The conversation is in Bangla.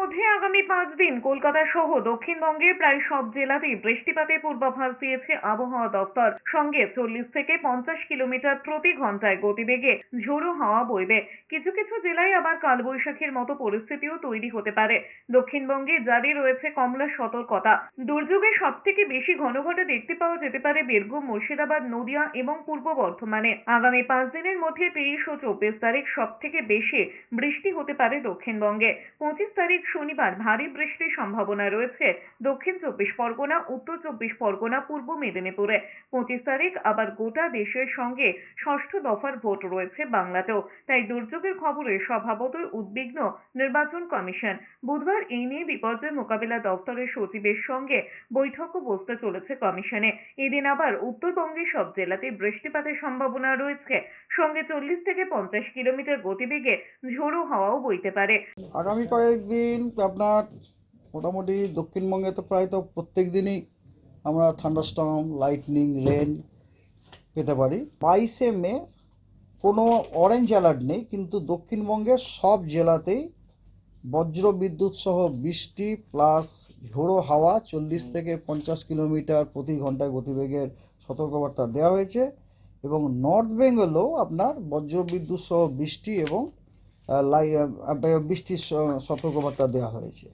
মধ্যে আগামী 5 দিন কলকাতা সহ দক্ষিণবঙ্গের প্রায় সব জেলাতেই বৃষ্টিপাতের পূর্বাভাস দিয়েছে আবহাওয়া দপ্তর। সঙ্গে 40 থেকে 50 কিলোমিটার প্রতি ঘন্টায় গতিবেগে ঝোড়ো হাওয়া বইবে। কিছু কিছু জেলায় আবার কালবৈশাখীর মতো পরিস্থিতিও তৈরি হতে পারে। দক্ষিণবঙ্গে জারি রয়েছে কমলা সতর্কতা। দুর্যোগে সব থেকে বেশি ঘন ঘটা দেখতে পাওয়া যেতে পারে বীরভূম, মুর্শিদাবাদ, নদিয়া এবং পূর্ব বর্ধমানে। আগামী 5 দিনের মধ্যে 23 ও 24 তারিখ সব থেকে বেশি বৃষ্টি হতে পারে দক্ষিণবঙ্গে। 25 তারিখ শনিবার ভারী বৃষ্টির সম্ভাবনা রয়েছে দক্ষিণ 24 পরগনা, উত্তর 24 পরগনা, পূর্ব মেদিনীপুরে। 25 তারিখ আবার গোটা দেশের সঙ্গে ষষ্ঠ দফার ভোট রয়েছে বাংলাতেও। তাই দুর্যোগের খবরে স্বভাবতই উদ্বিগ্ন নির্বাচন কমিশন। বুধবার এই নিয়ে বিপর্যয় মোকাবিলা দপ্তরের সচিবের সঙ্গে বৈঠকও বসতে চলেছে কমিশনে। এদিন আবার উত্তরবঙ্গের সব জেলাতে বৃষ্টিপাতের সম্ভাবনা রয়েছে। সঙ্গে 40 থেকে 50 কিলোমিটার গতিবেগে ঝোড়ো হাওয়াও বইতে পারে। আগামী কয়েকদিন আপনার মোটামুটি দক্ষিণবঙ্গে তো প্রায় তো প্রত্যেক দিনই আমরা থান্ডারস্টর্ম, লাইটনিং, রেন পেতে পারি। 22শে মে কোনো অরেঞ্জ অ্যালার্ট নেই, কিন্তু দক্ষিণবঙ্গের সব জেলাতেই বজ্র বিদ্যুৎ সহ বৃষ্টি প্লাস ঝোড়ো হাওয়া 40 থেকে 50 কিলোমিটার প্রতি ঘন্টায় গতিবেগের সতর্কবার্তা দেওয়া হয়েছে। এবং নর্থ বেঙ্গলেও আপনার বজ্র বিদ্যুৎ সহ বৃষ্টি এবং বৃষ্টির সতর্কবার্তা দেওয়া হয়েছে।